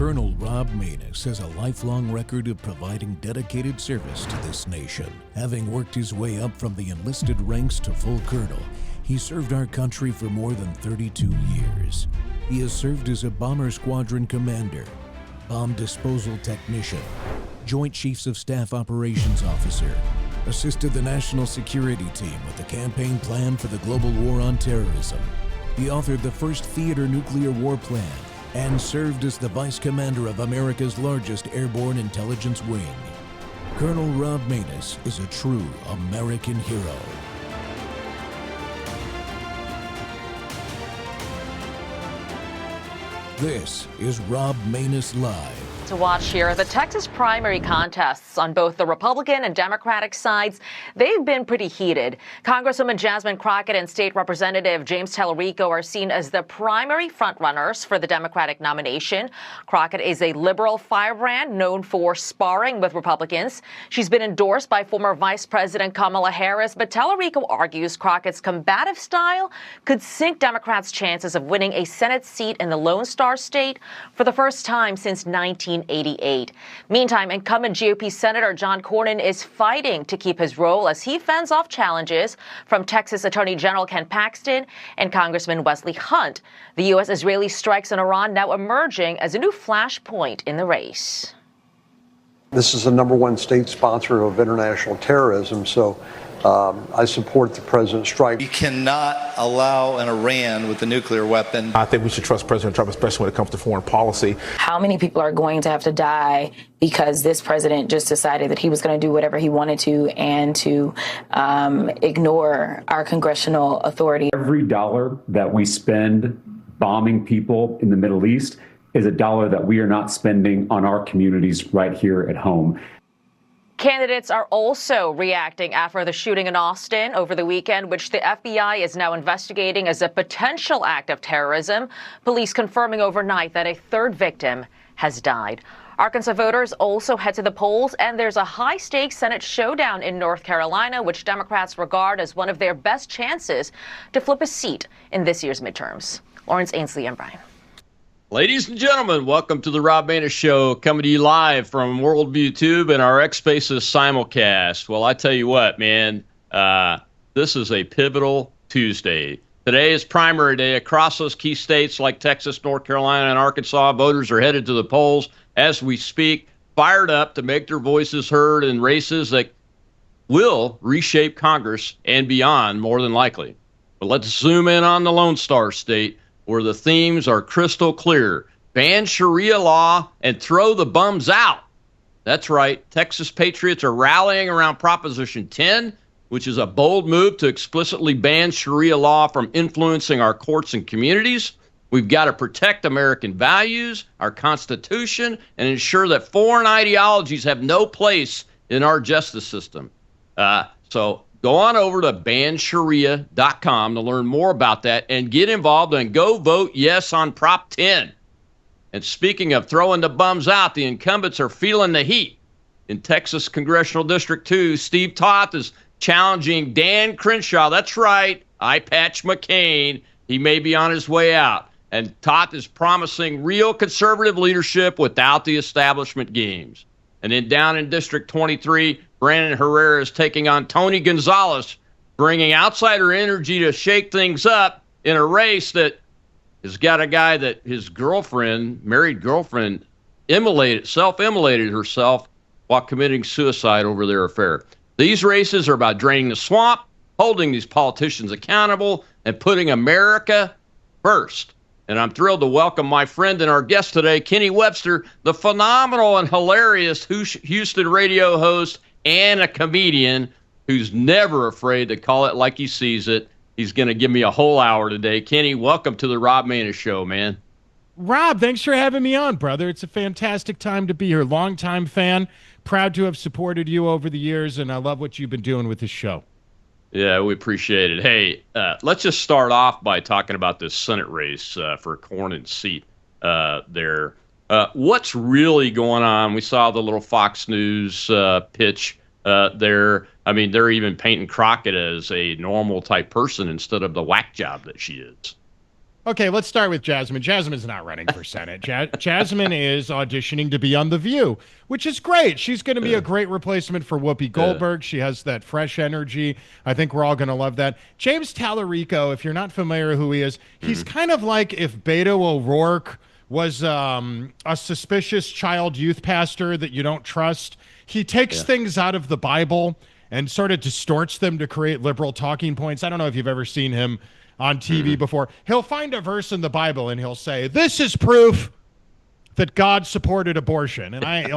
Colonel Rob Maness has a lifelong record of providing dedicated service to this nation. Having worked his way up from the enlisted ranks to full colonel, he served our country for more than 32 years. He has served as a bomber squadron commander, bomb disposal technician, Joint Chiefs of Staff Operations Officer, assisted the National Security Team with the campaign plan for the global war on terrorism. He authored the first theater nuclear war plan and served as the Vice Commander of America's largest airborne intelligence wing. Colonel Rob Maness is a true American hero. This is Rob Maness Live. To watch here, the Texas primary contests on both the Republican and Democratic sides, they've been pretty heated. Congresswoman Jasmine Crockett and State Representative James Tallarico are seen as the primary frontrunners for the Democratic nomination. Crockett is a liberal firebrand known for sparring with Republicans. She's been endorsed by former Vice President Kamala Harris, but Tallarico argues Crockett's combative style could sink Democrats' chances of winning a Senate seat in the Lone Star State for the first time since 1988. Meantime, incumbent GOP Senator John Cornyn is fighting to keep his role as he fends off challenges from Texas Attorney General Ken Paxton and Congressman Wesley Hunt. The U.S.-Israeli strikes in Iran now emerging as a new flashpoint in the race. This is the number one state sponsor of international terrorism, so I support the president's strike. You cannot allow an Iran with a nuclear weapon. I think we should trust President Trump, especially when it comes to foreign policy. How many people are going to have to die because this president just decided that he was going to do whatever he wanted to and to ignore our congressional authority? Every dollar that we spend bombing people in the Middle East is a dollar that we are not spending on our communities right here at home. Candidates are also reacting after the shooting in Austin over the weekend, which the FBI is now investigating as a potential act of terrorism. Police confirming overnight that a third victim has died. Arkansas voters also head to the polls, and there's a high-stakes Senate showdown in North Carolina, which Democrats regard as one of their best chances to flip a seat in this year's midterms. Lawrence Ainsley and Brian. Ladies and gentlemen, welcome to the Rob Maness Show, coming to you live from Worldview Tube and our X Spaces simulcast. Well, I tell you what, man, this is a pivotal Tuesday. Today is primary day across those key states like Texas, North Carolina, and Arkansas. Voters are headed to the polls as we speak, fired up to make their voices heard in races that will reshape Congress and beyond, more than likely. But let's zoom in on the Lone Star State, where the themes are crystal clear. Ban Sharia law and throw the bums out. That's right. Texas patriots are rallying around Proposition 10, which is a bold move to explicitly ban Sharia law from influencing our courts and communities. We've got to protect American values, our Constitution, and ensure that foreign ideologies have no place in our justice system. So go on over to bansharia.com to learn more about that and get involved and go vote yes on Prop 10. And speaking of throwing the bums out, the incumbents are feeling the heat. In Texas Congressional District 2, Steve Toth is challenging Dan Crenshaw. That's right, Eye Patch McCain. He may be on his way out. And Toth is promising real conservative leadership without the establishment games. And then down in District 23, Brandon Herrera is taking on Tony Gonzales, bringing outsider energy to shake things up in a race that has got a guy that his girlfriend, married girlfriend, self-immolated herself while committing suicide over their affair. These races are about draining the swamp, holding these politicians accountable, and putting America first. And I'm thrilled to welcome my friend and our guest today, Kenny Webster, the phenomenal and hilarious Houston radio host and a comedian who's never afraid to call it like he sees it. He's going to give me a whole hour today. Kenny, welcome to the Rob Maness Show, man. Rob, thanks for having me on, brother. It's a fantastic time to be here. Longtime fan, proud to have supported you over the years, and I love what you've been doing with this show. Yeah, we appreciate it. Hey, let's just start off by talking about this Senate race for Cornyn's seat there. What's really going on? We saw the little Fox News pitch there. I mean, they're even painting Crockett as a normal type person instead of the whack job that she is. Okay, let's start with Jasmine. Jasmine's not running for Senate. Jasmine is auditioning to be on The View, which is great. She's going to be a great replacement for Whoopi Goldberg. She has that fresh energy. I think we're all going to love that. James Tallarico, if you're not familiar who he is, he's kind of like if Beto O'Rourke was a suspicious child youth pastor that you don't trust. He takes things out of the Bible and sort of distorts them to create liberal talking points. I don't know if you've ever seen him on TV before. He'll find a verse in the Bible and he'll say, "This is proof that God supported abortion." And I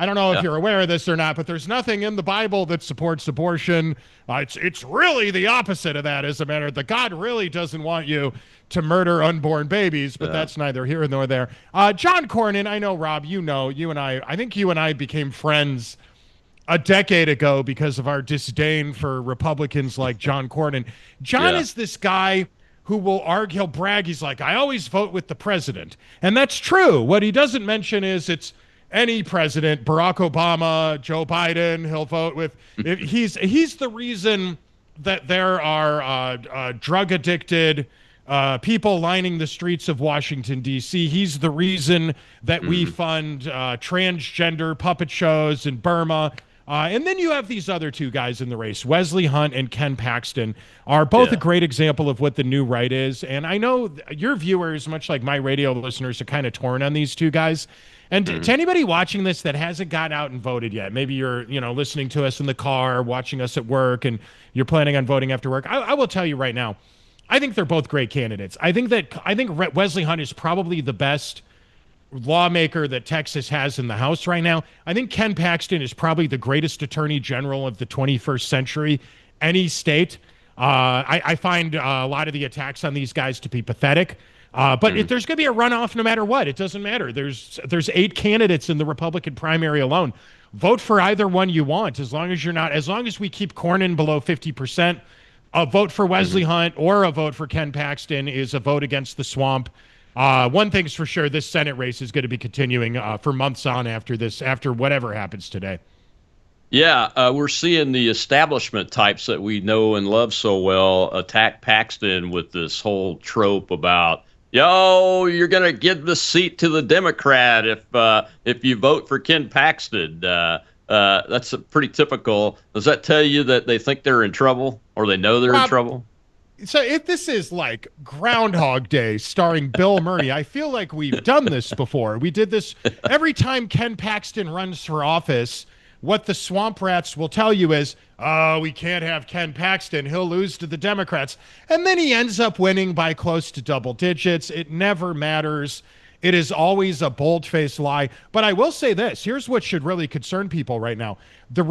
don't know if you're aware of this or not, but there's nothing in the Bible that supports abortion. It's really the opposite of that, as a matter of that God really doesn't want you to murder unborn babies, but that's neither here nor there. John Cornyn, I know, Rob, you and I think you and I became friends a decade ago because of our disdain for Republicans like John Cornyn. John is this guy who will argue, he'll brag, he's like, "I always vote with the president." And that's true. What he doesn't mention is it's any president, Barack Obama, Joe Biden, he'll vote with. He's the reason that there are drug-addicted people lining the streets of Washington, D.C. He's the reason that we fund transgender puppet shows in Burma. And then you have these other two guys in the race, Wesley Hunt and Ken Paxton, are both a great example of what the new right is. And I know your viewers, much like my radio listeners, are kind of torn on these two guys. And to anybody watching this that hasn't got out and voted yet, maybe you're listening to us in the car, watching us at work, and you're planning on voting after work, I will tell you right now, I think they're both great candidates. I think Wesley Hunt is probably the best lawmaker that Texas has in the House right now. I think Ken Paxton is probably the greatest attorney general of the 21st century, any state. I find a lot of the attacks on these guys to be pathetic. But if there's going to be a runoff no matter what, it doesn't matter. There's 8 candidates in the Republican primary alone. Vote for either one you want, as long as we keep Cornyn below 50%. A vote for Wesley Hunt or a vote for Ken Paxton is a vote against the swamp. One thing's for sure, this Senate race is going to be continuing for months on after whatever happens today. Yeah, we're seeing the establishment types that we know and love so well attack Paxton with this whole trope about, "Yo, you're going to give the seat to the Democrat if you vote for Ken Paxton." That's pretty typical. Does that tell you that they think they're in trouble or they know they're in trouble? So if this is like Groundhog Day starring Bill Murray, I feel like we've done this before. We did this every time Ken Paxton runs for office. What the swamp rats will tell you is, "Oh, we can't have Ken Paxton. He'll lose to the Democrats." And then he ends up winning by close to double digits. It never matters. It is always a bold-faced lie. But I will say this. Here's what should really concern people right now. The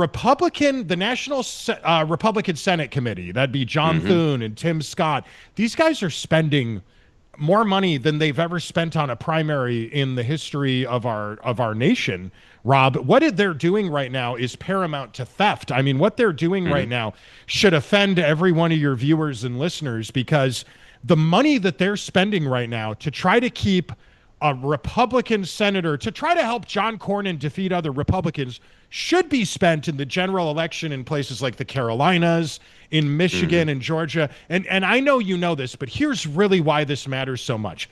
National Republican Senate Committee, that'd be John Thune and Tim Scott, these guys are spending more money than they've ever spent on a primary in the history of our nation. Rob, what they're doing right now is paramount to theft. I mean, what they're doing right now should offend every one of your viewers and listeners, because the money that they're spending right now to try to keep a Republican senator, to try to help John Cornyn defeat other Republicans, should be spent in the general election in places like the Carolinas, in Michigan and Georgia. And I know you know this, but here's really why this matters so much.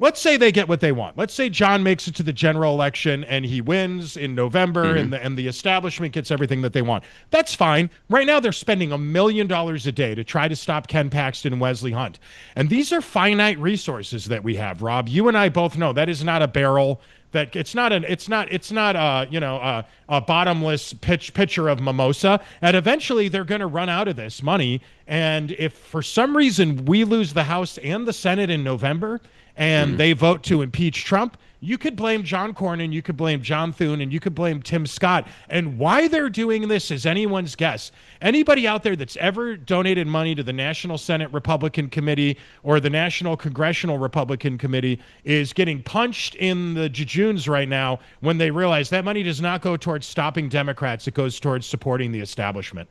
Let's say they get what they want. Let's say John makes it to the general election and he wins in November and the establishment gets everything that they want. That's fine. Right now they're spending $1 million a day to try to stop Ken Paxton and Wesley Hunt. And these are finite resources that we have, Rob. You and I both know that is not a barrel. That it's not a bottomless pitcher of mimosa. And eventually they're going to run out of this money. And if for some reason we lose the House and the Senate in November, and they vote to impeach Trump, you could blame John Cornyn, you could blame John Thune, and you could blame Tim Scott. And why they're doing this is anyone's guess. Anybody out there that's ever donated money to the National Senate Republican Committee or the National Congressional Republican Committee is getting punched in the jejunes right now when they realize that money does not go towards stopping Democrats. It goes towards supporting the establishment.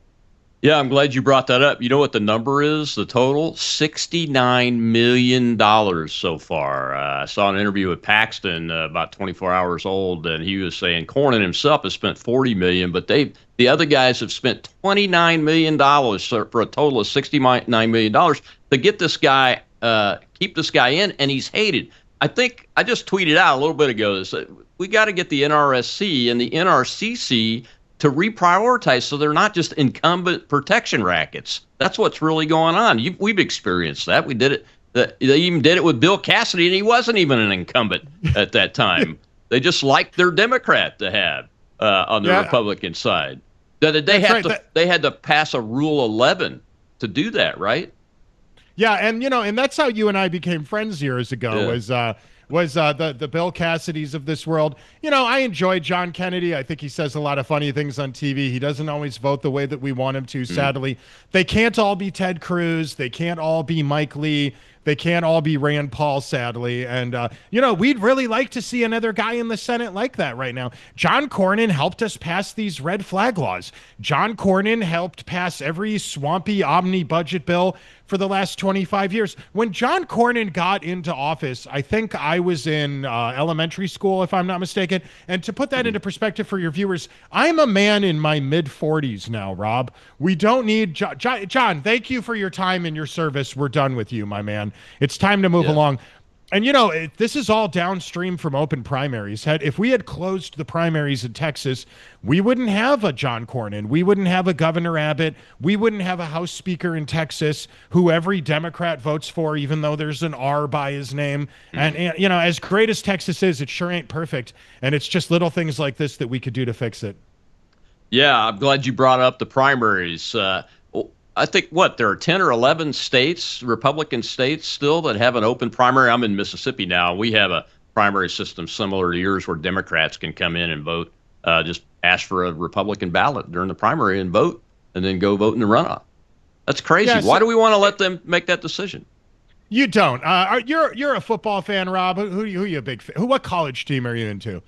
Yeah, I'm glad you brought that up. You know what the number is, the total? $69 million so far. I saw an interview with Paxton about 24 hours old, and he was saying Cornyn himself has spent $40 million, but the other guys have spent $29 million for a total of $69 million to get this guy keep this guy in, and he's hated. I think I just tweeted out a little bit ago this. We got to get the NRSC and the NRCC to reprioritize so they're not just incumbent protection rackets. That's what's really going on. We've experienced that. We did it. They even did it with Bill Cassidy, and he wasn't even an incumbent at that time. They just liked their Democrat to have on the Republican side. They had to pass a Rule 11 to do that, right? Yeah, and that's how you and I became friends years ago. Was the Bill Cassidys of this world. I enjoy John Kennedy. I think he says a lot of funny things on TV. He doesn't always vote the way that we want him to, sadly. They can't all be Ted Cruz. They can't all be Mike Lee. They can't all be Rand Paul, sadly. And, we'd really like to see another guy in the Senate like that right now. John Cornyn helped us pass these red flag laws. John Cornyn helped pass every swampy omni-budget bill for the last 25 years. When John Cornyn got into office, I think I was in elementary school, if I'm not mistaken. And to put that into perspective for your viewers, I'm a man in my mid-40s now, Rob. We don't need... John, thank you for your time and your service. We're done with you, my man. It's time to move along. And, this is all downstream from open primaries. If we had closed the primaries in Texas, we wouldn't have a John Cornyn. We wouldn't have a Governor Abbott. We wouldn't have a House Speaker in Texas who every Democrat votes for, even though there's an R by his name. And as great as Texas is, it sure ain't perfect. And it's just little things like this that we could do to fix it. Yeah, I'm glad you brought up the primaries. I think, there are 10 or 11 states, Republican states still, that have an open primary. I'm in Mississippi now. We have a primary system similar to yours where Democrats can come in and vote, just ask for a Republican ballot during the primary and vote, and then go vote in the runoff. That's crazy. Yeah, Why do we want to let them make that decision? You don't. You're a football fan, Rob. Who you a big fan? What college team are you into?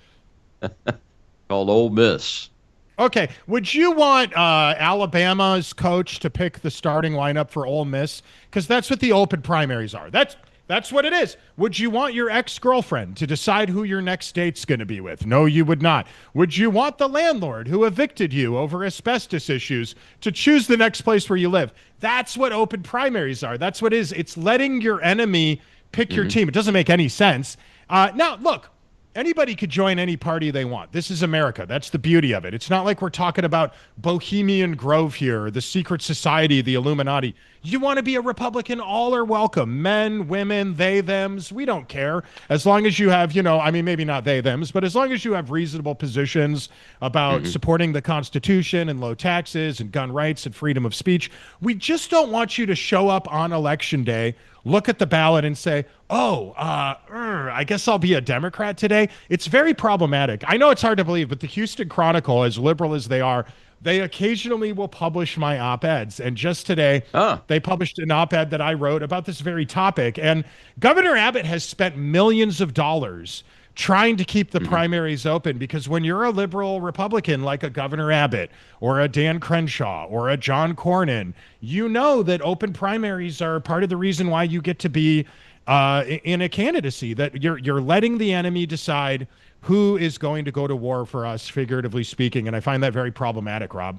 Called Ole Miss. Okay, would you want Alabama's coach to pick the starting lineup for Ole Miss? Because that's what the open primaries are. That's what it is. Would you want your ex-girlfriend to decide who your next date's going to be with? No, you would not. Would you want the landlord who evicted you over asbestos issues to choose the next place where you live? That's what open primaries are. That's what it is. It's letting your enemy pick your team. It doesn't make any sense. Now, look. Anybody could join any party they want. This is America. That's the beauty of it. It's not like we're talking about Bohemian Grove here, the secret society, the Illuminati. You want to be a Republican, all are welcome. Men, women, they, thems, we don't care. As long as you have, maybe not they, thems, but as long as you have reasonable positions about supporting the Constitution and low taxes and gun rights and freedom of speech. We just don't want you to show up on Election Day, look at the ballot and say, I guess I'll be a Democrat today. It's very problematic. I know it's hard to believe, but the Houston Chronicle, as liberal as they are, they occasionally will publish my op-eds. And just today, they published an op-ed that I wrote about this very topic. And Governor Abbott has spent millions of dollars trying to keep the primaries open, because when you're a liberal Republican like a Governor Abbott or a Dan Crenshaw or a John Cornyn, you know that open primaries are part of the reason why you get to be in a candidacy, that you're letting the enemy decide who is going to go to war for us, figuratively speaking. And I find that very problematic, Rob.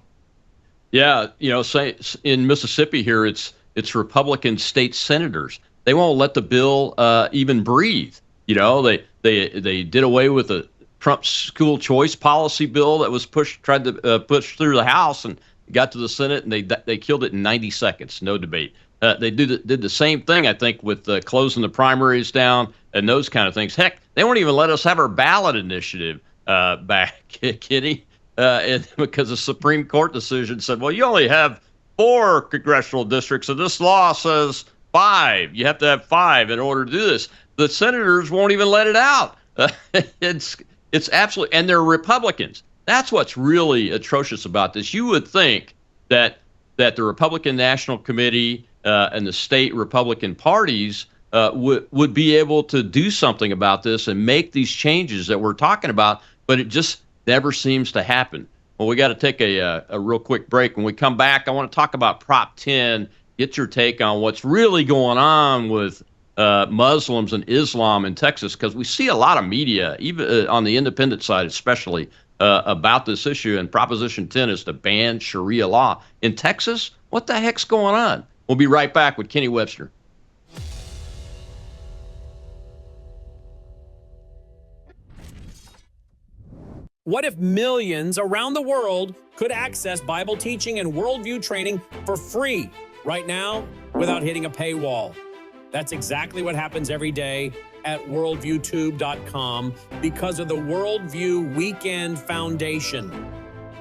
Yeah, say in Mississippi here, it's Republican state senators. They won't let the bill even breathe. They did away with the Trump school choice policy bill that was tried to push through the House and got to the Senate, and they killed it in 90 seconds, no debate. They did the same thing, I think, with closing the primaries down and those kind of things. Heck, they won't even let us have our ballot initiative back, Kitty, because the Supreme Court decision said, well, you only have 4 congressional districts, and this law says 5. You have to have 5 in order to do this. The senators won't even let it out. It's absolutely, and they're Republicans. That's what's really atrocious about this. You would think that the Republican National Committee and the state Republican parties would be able to do something about this and make these changes that we're talking about, but it just never seems to happen. Well, we got to take a real quick break. When we come back, I want to talk about Prop 10, get your take on what's really going on with Muslims and Islam in Texas, because we see a lot of media, even on the independent side especially, about this issue. And Proposition 10 is to ban Sharia law. In Texas, what the heck's going on? We'll be right back with Kenny Webster. What if millions around the world could access Bible teaching and worldview training for free right now without hitting a paywall? That's exactly what happens every day at worldviewtube.com because of the Worldview Weekend Foundation.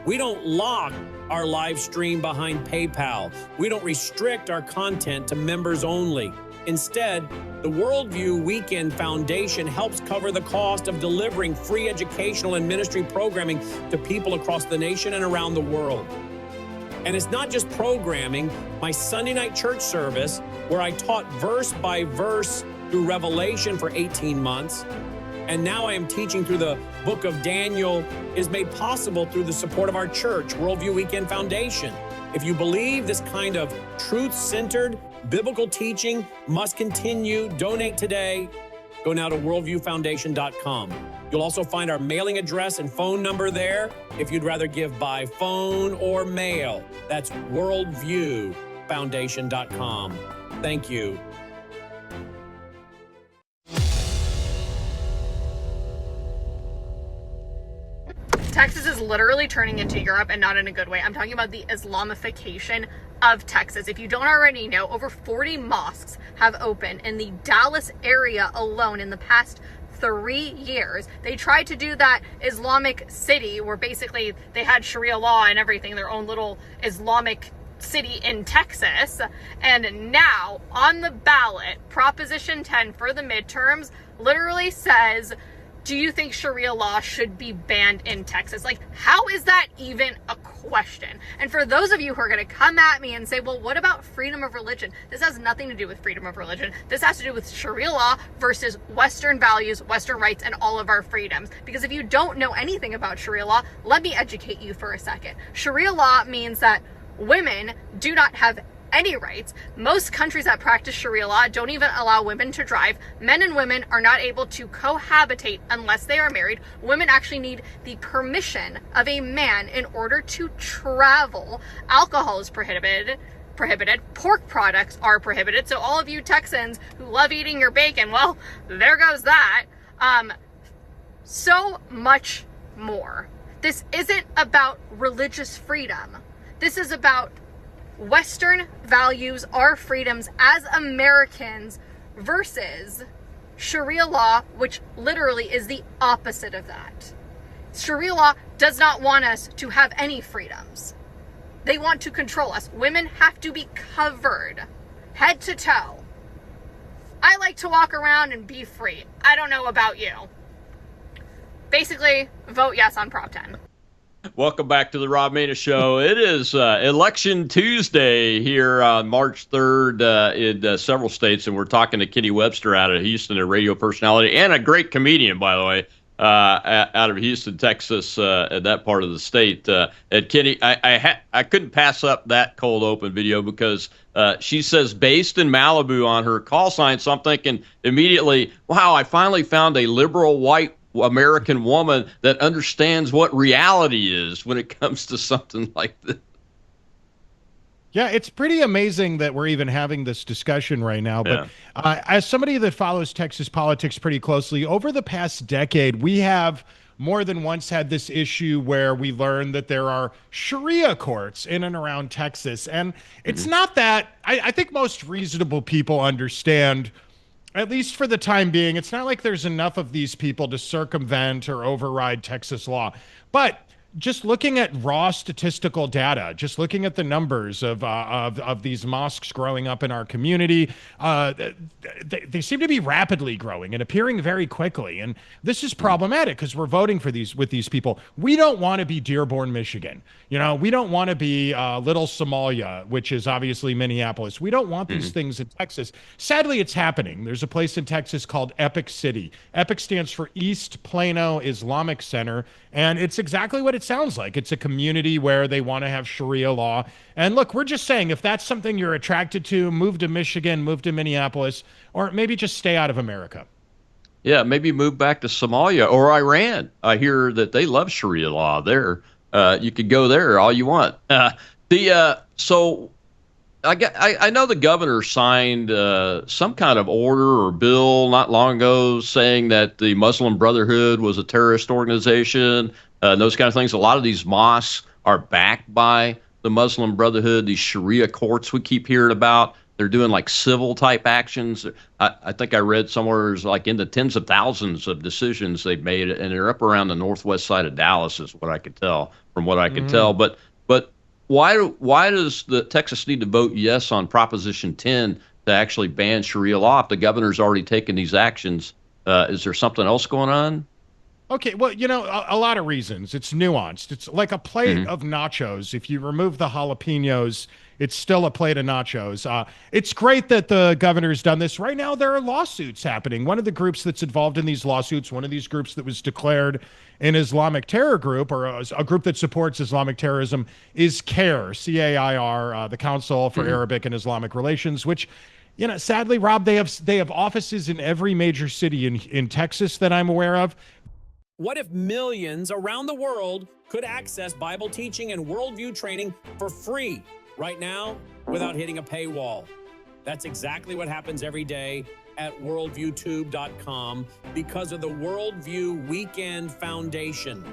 We don't lock our live stream behind PayPal. We don't restrict our content to members only. Instead, the Worldview Weekend Foundation helps cover the cost of delivering free educational and ministry programming to people across the nation and around the world. And it's not just programming. My Sunday night church service, where I taught verse by verse through Revelation for 18 months, and now I am teaching through the book of Daniel, is made possible through the support of our church, Worldview Weekend Foundation. If you believe this kind of truth-centered biblical teaching must continue, donate today. Go now to worldviewfoundation.com. You'll also find our mailing address and phone number there if you'd rather give by phone or mail. That's worldviewfoundation.com. Thank you. Texas is literally turning into Europe, and not in a good way. I'm talking about the Islamification of Texas. If you don't already know, over 40 mosques have opened in the Dallas area alone in the past 3 years. They tried to do that Islamic city where basically they had Sharia law and everything, their own little Islamic city in Texas. And now on the ballot, Proposition 10 for the midterms literally says, do you think Sharia law should be banned in Texas? Like, how is that even a question? And for those of you who are going to come at me and say, well, what about freedom of religion? This has nothing to do with freedom of religion. This has to do with Sharia law versus Western values, Western rights, and all of our freedoms. Because if you don't know anything about Sharia law, let me educate you for a second. Sharia law means that women do not have any rights. Most countries that practice Sharia law don't even allow women to drive. Men and women are not able to cohabitate unless they are married. Women actually need the permission of a man in order to travel. Alcohol is prohibited. Pork products are prohibited. So all of you Texans who love eating your bacon, well, there goes that. So much more. This isn't about religious freedom. This is about Western values, our freedoms as Americans versus Sharia law, which literally is the opposite of that. Sharia law does not want us to have any freedoms. They want to control us. Women have to be covered head to toe. I like to walk around and be free. I don't know about you. Basically, vote yes on Prop 10. Welcome back to the Rob Maness Show. It is Election Tuesday here on March 3rd in several states, and we're talking to Kenny Webster out of Houston, a radio personality and a great comedian, by the way, out of Houston, Texas, at that part of the state. And Kenny, I couldn't pass up that cold open video because she says based in Malibu on her call sign, so I'm thinking immediately, wow, I finally found a liberal white American woman that understands what reality is when it comes to something like this. Yeah, it's pretty amazing that we're even having this discussion right now. But as somebody that follows Texas politics pretty closely, over the past decade, we have more than once had this issue where we learned that there are Sharia courts in and around Texas. And it's not that, I think most reasonable people understand, at least for the time being, it's not like there's enough of these people to circumvent or override Texas law. But just looking at raw statistical data, just looking at the numbers of these mosques growing up in our community, they seem to be rapidly growing and appearing very quickly. And this is problematic because we're voting for with these people. We don't want to be Dearborn, Michigan. You know, we don't want to be Little Somalia, which is obviously Minneapolis. We don't want these things in Texas. Sadly, it's happening. There's a place in Texas called Epic City. Epic stands for East Plano Islamic Center, and it's exactly what it sounds like. It's a community where they want to have Sharia law. And look, we're just saying, if that's something you're attracted to, move to Michigan, move to Minneapolis, or maybe just stay out of America. Yeah, maybe move back to Somalia or Iran. I hear that they love Sharia law there. You could go there all you want. So I know the governor signed some kind of order or bill not long ago saying that the Muslim Brotherhood was a terrorist organization. those kind of things. A lot of these mosques are backed by the Muslim Brotherhood, these Sharia courts we keep hearing about. They're doing like civil type actions. I think I read somewhere it's like in the tens of thousands of decisions they've made, and they're up around the northwest side of Dallas, is what I could tell from what I could tell. But why does the Texas need to vote yes on Proposition 10 to actually ban Sharia law if the governor's already taken these actions? Is there something else going on? Okay, well, a lot of reasons. It's nuanced. It's like a plate of nachos. If you remove the jalapenos, it's still a plate of nachos. It's great that the governor's done this. Right now, there are lawsuits happening. One of the groups that's involved in these lawsuits, one of these groups that was declared an Islamic terror group, or a group that supports Islamic terrorism, is CAIR, C-A-I-R, the Council for Arabic and Islamic Relations, which, sadly, Rob, they have offices in every major city in Texas that I'm aware of. What if millions around the world could access Bible teaching and worldview training for free right now without hitting a paywall? That's exactly what happens every day at worldviewtube.com because of the Worldview Weekend Foundation.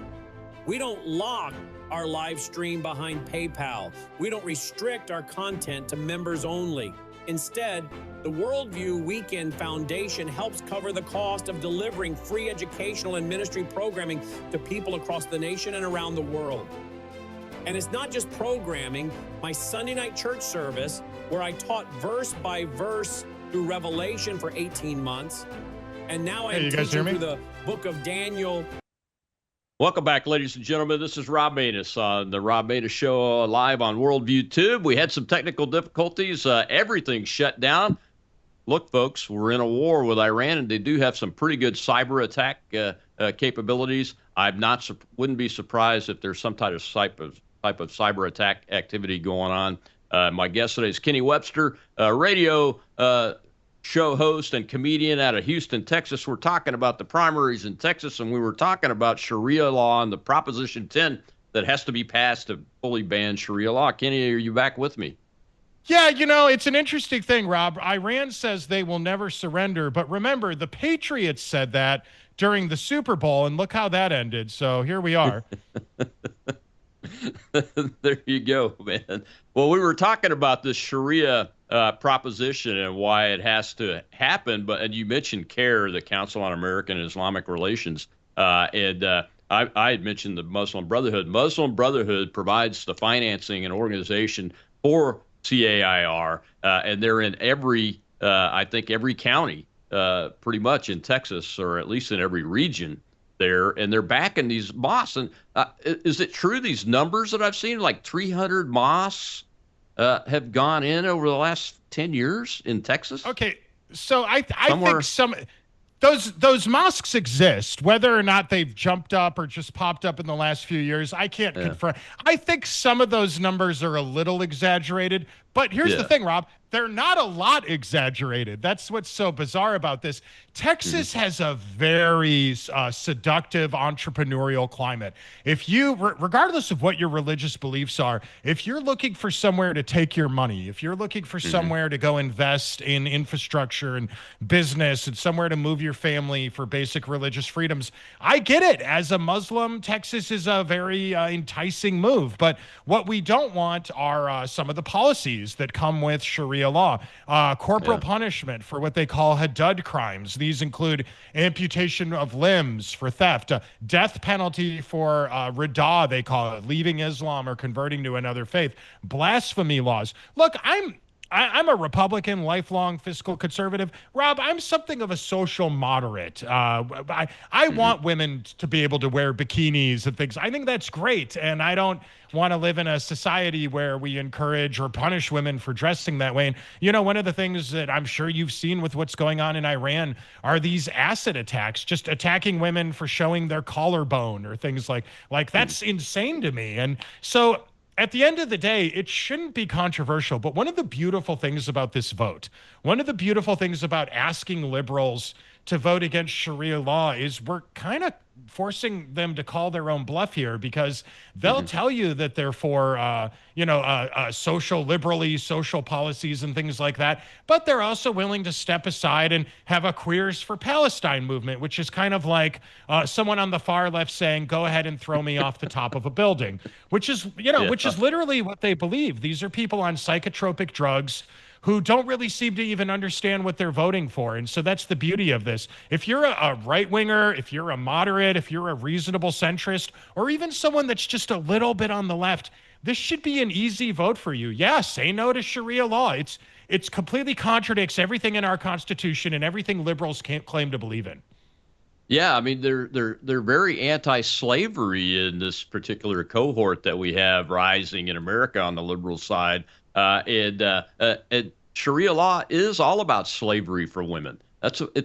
We don't lock our live stream behind PayPal. We don't restrict our content to members only. Instead, the Worldview Weekend Foundation helps cover the cost of delivering free educational and ministry programming to people across the nation and around the world. And it's not just programming. My Sunday night church service, where I taught verse by verse through Revelation for 18 months, and now I'm teaching through the book of Daniel. Welcome back, ladies and gentlemen. This is Rob Maness on the Rob Maness Show live on Worldview Tube. We had some technical difficulties. Everything shut down. Look, folks, we're in a war with Iran, and they do have some pretty good cyber attack capabilities. Wouldn't be surprised if there's some type of cyber attack activity going on. My guest today is Kenny Webster, radio show host and comedian out of Houston, Texas. We're talking about the primaries in Texas, and we were talking about Sharia law and the Proposition 10 that has to be passed to fully ban Sharia law. Kenny, are you back with me? Yeah, it's an interesting thing, Rob. Iran says they will never surrender, but remember, the Patriots said that during the Super Bowl, and look how that ended. So here we are. There you go, man. Well, we were talking about this Sharia proposition and why it has to happen, and you mentioned CAIR, the Council on American and Islamic Relations, and I had mentioned the Muslim Brotherhood. Muslim Brotherhood provides the financing and organization for CAIR, and they're in I think every county, pretty much in Texas, or at least in every region there, and they're backing these mosques. And is it true, these numbers that I've seen, like 300 mosques have gone in over the last 10 years in Texas? Okay, so I think those mosques exist. Whether or not they've jumped up or just popped up in the last few years, I can't confirm. I think some of those numbers are a little exaggerated, but here's the thing, Rob. They're not a lot exaggerated. That's what's so bizarre about this. Texas has a very seductive entrepreneurial climate. If you, regardless of what your religious beliefs are, if you're looking for somewhere to take your money, if you're looking for somewhere to go invest in infrastructure and business and somewhere to move your family for basic religious freedoms, I get it. As a Muslim, Texas is a very enticing move. But what we don't want are some of the policies that come with Sharia law, corporal punishment for what they call hadud crimes. These include amputation of limbs for theft, death penalty for rida, they call it, leaving Islam or converting to another faith, blasphemy laws. Look, I'm a Republican, lifelong fiscal conservative. Rob, I'm something of a social moderate. I want women to be able to wear bikinis and things. I think that's great. And I don't want to live in a society where we encourage or punish women for dressing that way. And, one of the things that I'm sure you've seen with what's going on in Iran are these acid attacks, just attacking women for showing their collarbone or things like that's insane to me. And so at the end of the day, it shouldn't be controversial. But one of the beautiful things about this vote, one of the beautiful things about asking liberals to vote against Sharia law is we're kind of forcing them to call their own bluff here, because they'll tell you that they're for, social liberally, social policies and things like that. But they're also willing to step aside and have a Queers for Palestine movement, which is kind of like someone on the far left saying, go ahead and throw me off the top of a building, which is, which is literally what they believe. These are people on psychotropic drugs who don't really seem to even understand what they're voting for. And so that's the beauty of this. If you're a right-winger, if you're a moderate, if you're a reasonable centrist, or even someone that's just a little bit on the left, this should be an easy vote for you. Yeah, say no to Sharia law. It's completely contradicts everything in our Constitution and everything liberals can't claim to believe in. Yeah, I mean they're very anti-slavery in this particular cohort that we have rising in America on the liberal side. And Sharia law is all about slavery for women.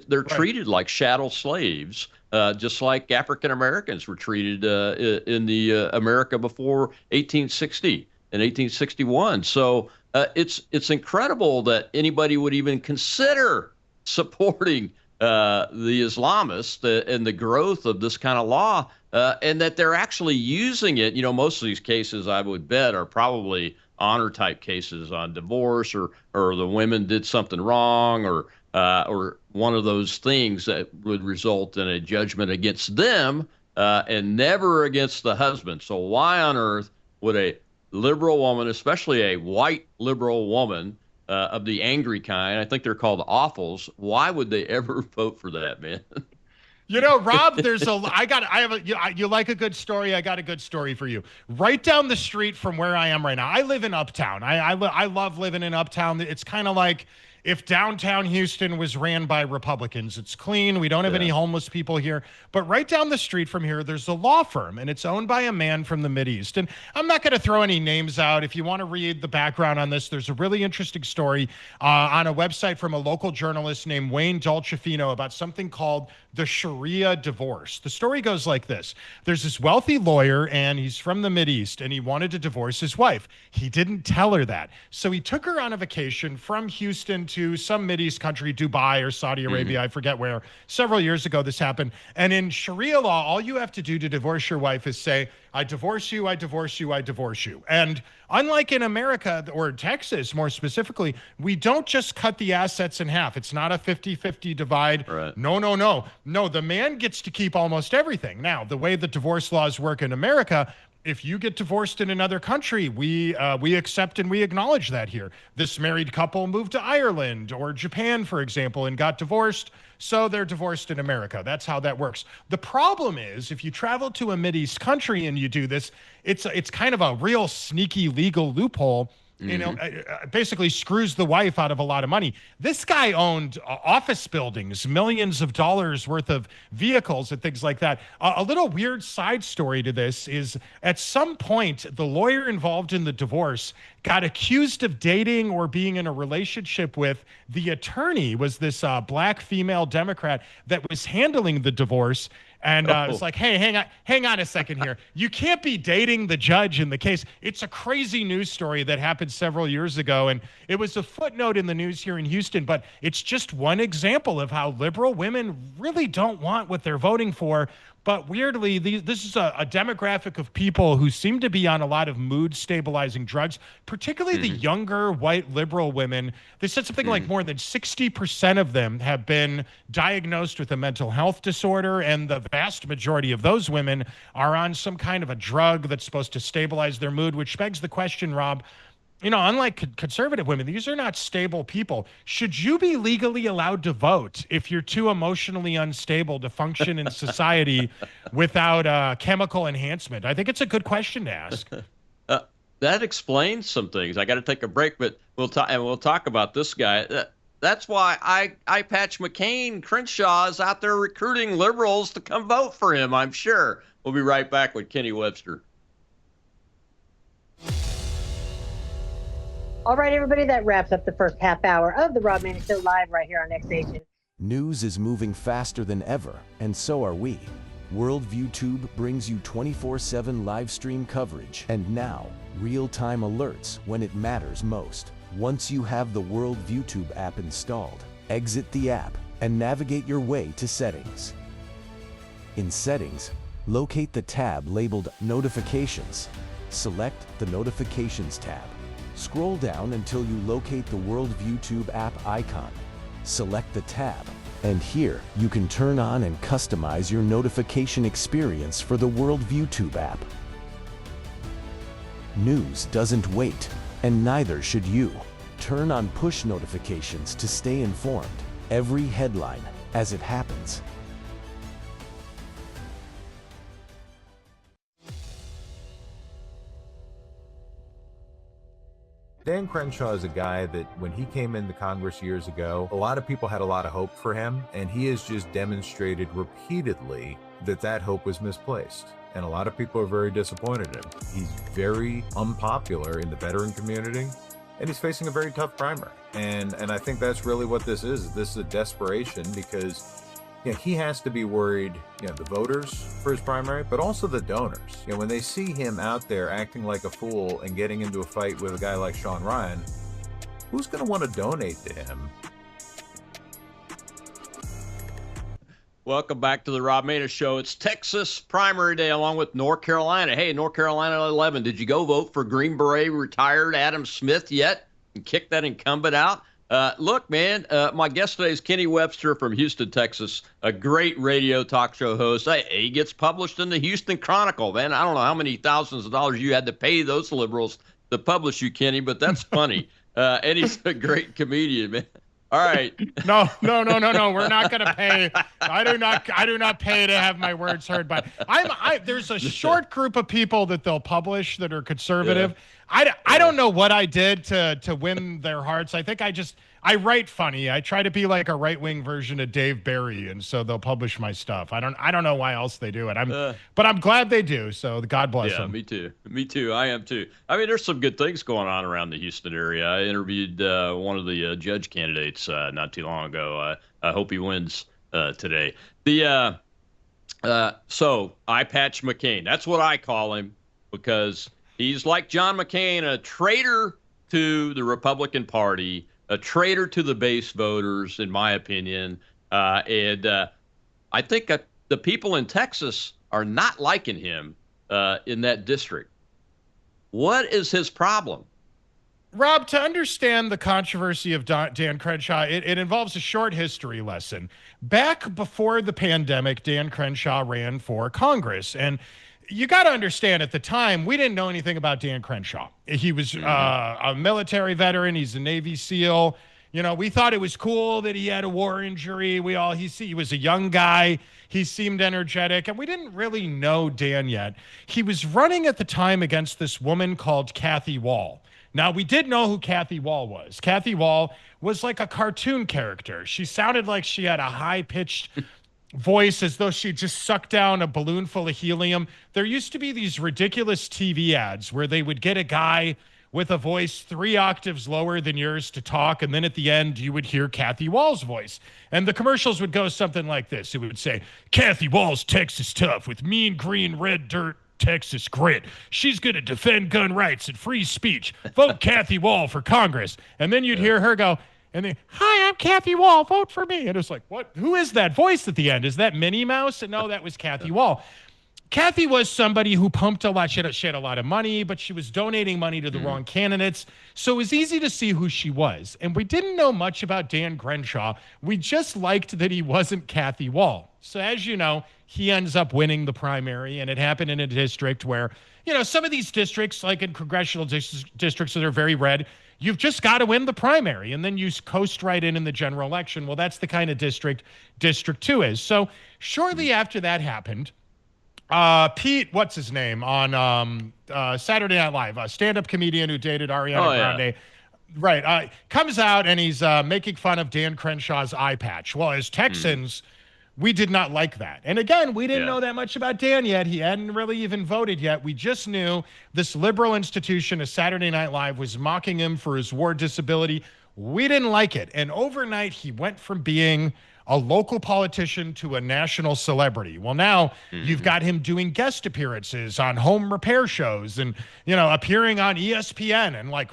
They're treated like chattel slaves, just like African Americans were treated in the America before 1860 and 1861. So it's incredible that anybody would even consider supporting the Islamists and the growth of this kind of law, and that they're actually using it. Most of these cases, I would bet, are probably honor type cases on divorce, or the women did something wrong, or one of those things that would result in a judgment against them and never against the husband. So why on earth would a liberal woman, especially a white liberal woman of the angry kind, I think they're called awfuls, why would they ever vote for that, man? Rob, you like a good story. I got a good story for you. Right down the street from where I am right now. I live in Uptown. I love living in Uptown. It's kind of like if downtown Houston was ran by Republicans. It's clean. We don't have any homeless people here. But right down the street from here, there's a law firm, and it's owned by a man from the Mideast. And I'm not going to throw any names out. If you want to read the background on this, there's a really interesting story on a website from a local journalist named Wayne Dolcefino about something called the Sharia divorce. The story goes like this. There's this wealthy lawyer, and he's from the Mideast, and he wanted to divorce his wife. He didn't tell her that. So he took her on a vacation from Houston to some Mideast country, Dubai or Saudi Arabia, I forget where. Several years ago this happened. And in Sharia law, all you have to do to divorce your wife is say, I divorce you, I divorce you, I divorce you. And unlike in America, or Texas more specifically, we don't just cut the assets in half. It's not a 50-50 divide. Right. No, the man gets to keep almost everything. Now, the way the divorce laws work in America, if you get divorced in another country, we accept and we acknowledge that here. This married couple moved to Ireland or Japan, for example, and got divorced, so they're divorced in America. That's how that works. The problem is, if you travel to a Mideast country and you do this, it's kind of a real sneaky legal loophole. Basically screws the wife out of a lot of money. This guy owned office buildings, millions of dollars worth of vehicles and things like that. A little weird side story to this is at some point, the lawyer involved in the divorce got accused of dating or being in a relationship with the attorney, was this black female Democrat that was handling the divorce. And it's like, hey, hang on a second here. You can't be dating the judge in the case. It's a crazy news story that happened several years ago, and it was a footnote in the news here in Houston, but it's just one example of how liberal women really don't want what they're voting for. But weirdly, this is a demographic of people who seem to be on a lot of mood-stabilizing drugs, particularly the younger white liberal women. They said something like more than 60% of them have been diagnosed with a mental health disorder, and the vast majority of those women are on some kind of a drug that's supposed to stabilize their mood, which begs the question, Rob, unlike conservative women, these are not stable people. Should you be legally allowed to vote if you're too emotionally unstable to function in society without chemical enhancement? I think it's a good question to ask. That explains some things. I got to take a break, but we'll talk about this guy. That's why I Patch McCain Crenshaw is out there recruiting liberals to come vote for him, I'm sure. We'll be right back with Kenny Webster. All right, everybody, that wraps up the first half hour of the Rob Maness Show live right here on X Nation. News is moving faster than ever, and so are we. Worldview Tube brings you 24/7 live stream coverage, and now, real-time alerts when it matters most. Once you have the Worldview Tube app installed, exit the app, and navigate your way to Settings. In Settings, locate the tab labeled Notifications. Select the Notifications tab. Scroll down until you locate the Worldview Tube app icon. Select the tab, and here you can turn on and customize your notification experience for the Worldview Tube app. News doesn't wait, and neither should you. Turn on push notifications to stay informed. Every headline as it happens. Dan Crenshaw is a guy that when he came into Congress years ago, a lot of people had a lot of hope for him, and he has just demonstrated repeatedly that that hope was misplaced. And a lot of people are very disappointed in him. He's very unpopular in the veteran community, and he's facing a very tough primary. And I think that's really what this is. This is a desperation because he has to be worried, the voters for his primary, but also the donors. When they see him out there acting like a fool and getting into a fight with a guy like Sean Ryan, who's going to want to donate to him? Welcome back to the Rob Maness Show. It's Texas primary day along with North Carolina. Hey, North Carolina 11, did you go vote for Green Beret retired Adam Smith yet and kick that incumbent out? Look, man, my guest today is Kenny Webster from Houston, Texas, a great radio talk show host. He gets published in the Houston Chronicle, man. I don't know how many thousands of dollars you had to pay those liberals to publish you, Kenny, but that's funny. And he's a great comedian, man. All right. No. We're not going to pay. I do not pay to have my words heard. But there's a short group of people that they'll publish that are conservative. Yeah. I don't know what I did to win their hearts. I think I write funny. I try to be like a right-wing version of Dave Barry, and so they'll publish my stuff. I don't know why else they do it. But I'm glad they do. So God bless them. Yeah, me too. I am too. I mean, there's some good things going on around the Houston area. I interviewed one of the judge candidates not too long ago. I hope he wins today. So Eye Patch McCain. That's what I call him because he's like John McCain, a traitor to the Republican Party. A traitor to the base voters, in my opinion. And I think the people in Texas are not liking him in that district. What is his problem? Rob, to understand the controversy of Dan Crenshaw, it involves a short history lesson. Back before the pandemic, Dan Crenshaw ran for Congress. And you got to understand, at the time, we didn't know anything about Dan Crenshaw. He was a military veteran. He's a Navy SEAL. We thought it was cool that he had a war injury. He was a young guy. He seemed energetic, and we didn't really know Dan yet. He was running at the time against this woman called Kathy Wall. Now, we did know who Kathy Wall was. Kathy Wall was like a cartoon character. She sounded like she had a high-pitched voice as though she just sucked down a balloon full of helium. There used to be these ridiculous TV ads where they would get a guy with a voice 3 octaves lower than yours to talk, and then at the end you would hear Kathy Wall's voice. And the commercials would go something like this. It would say, Kathy Wall's Texas tough with mean green red dirt Texas grit. She's going to defend gun rights and free speech. Vote Kathy Wall for Congress. And then you'd hear her go, and then, hi, I'm Kathy Wall. Vote for me. And it was like, what? Who is that voice at the end? Is that Minnie Mouse? And no, that was Kathy Wall. Kathy was somebody who pumped a lot. She had a lot of money, but she was donating money to the wrong candidates. So it was easy to see who she was. And we didn't know much about Dan Crenshaw. We just liked that he wasn't Kathy Wall. So as you know, he ends up winning the primary. And it happened in a district where, some of these districts, like in congressional districts that are very red, you've just got to win the primary, and then you coast right in the general election. Well, that's the kind of district District 2 is. So shortly after that happened, Pete, what's his name, on Saturday Night Live, a stand-up comedian who dated Ariana Grande, right, comes out and he's making fun of Dan Crenshaw's eye patch. Well, as Texans, we did not like that. And again, we didn't know that much about Dan yet. He hadn't really even voted yet. We just knew this liberal institution, a Saturday Night Live, was mocking him for his war disability. We didn't like it. And overnight, he went from being a local politician to a national celebrity. Well, now you've got him doing guest appearances on home repair shows and, appearing on ESPN and like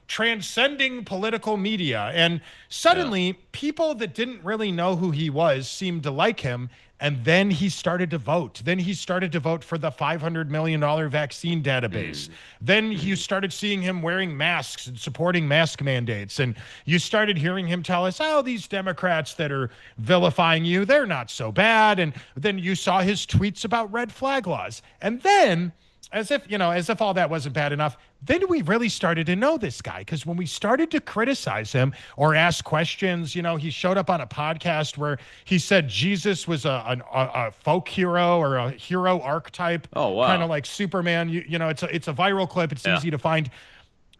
transcending political media. And suddenly people that didn't really know who he was seemed to like him. And then he started to vote. Then he started to vote for the $500 million vaccine database. Then you started seeing him wearing masks and supporting mask mandates. And you started hearing him tell us, oh, these Democrats that are vilifying you, they're not so bad. And then you saw his tweets about red flag laws. And then, as if all that wasn't bad enough, then we really started to know this guy, because when we started to criticize him or ask questions, he showed up on a podcast where he said Jesus was a folk hero or a hero archetype. Oh, wow. Kind of like Superman. It's a viral clip. It's easy to find.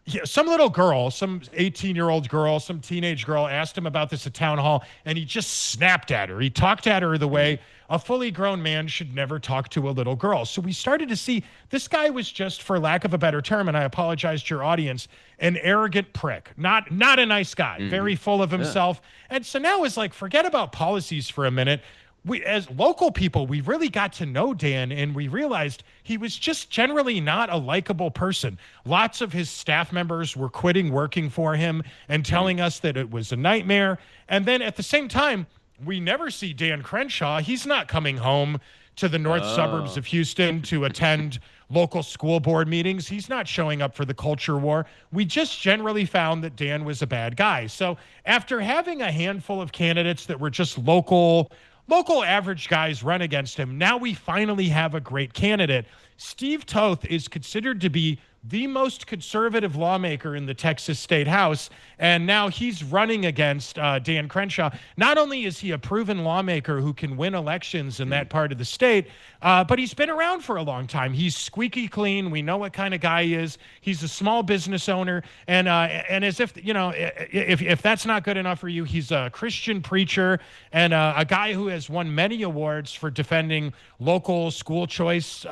Yeah, some little girl, some 18-year-old girl, some teenage girl asked him about this at town hall, and he just snapped at her. He talked at her the way a fully grown man should never talk to a little girl. So we started to see this guy was just, for lack of a better term, and I apologize to your audience, an arrogant prick, not a nice guy, very full of himself. And so now it's like, forget about policies for a minute. We, as local people, we really got to know Dan, and we realized he was just generally not a likable person. Lots of his staff members were quitting working for him and telling us that it was a nightmare. And then at the same time, we never see Dan Crenshaw. He's not coming home to the north suburbs of Houston to attend local school board meetings. He's not showing up for the culture war. We just generally found that Dan was a bad guy. So after having a handful of candidates that were just local average guys run against him, now we finally have a great candidate. Steve Toth is considered to be the most conservative lawmaker in the Texas State House, and now he's running against Dan Crenshaw. Not only is he a proven lawmaker who can win elections in that part of the state, but he's been around for a long time. He's squeaky clean. We know what kind of guy he is. He's a small business owner, and as if if that's not good enough for you, he's a Christian preacher and a guy who has won many awards for defending local school choice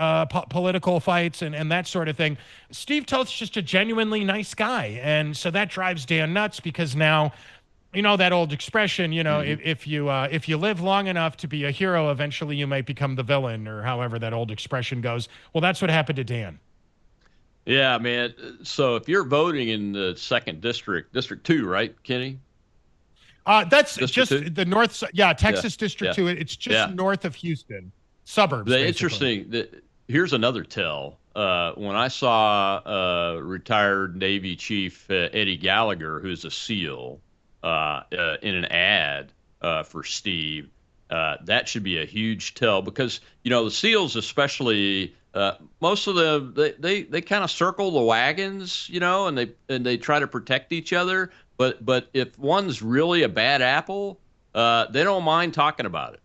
political fights and that sort of thing. Steve Toth's just a genuinely nice guy, and so that drives Dan nuts, because now, that old expression, if you live long enough to be a hero, eventually you might become the villain, or however that old expression goes. Well, that's what happened to Dan. Yeah, man. So if you're voting in the 2nd District, District 2, right, Kenny? That's District just 2? the north. Yeah, Texas District 2. It's just north of Houston, suburbs. Interesting. Here's another tell. When I saw retired Navy Chief Eddie Gallagher, who's a SEAL, in an ad for Steve, that should be a huge tell, because the SEALs, especially, most of them, they kind of circle the wagons, and they try to protect each other. But if one's really a bad apple, they don't mind talking about it.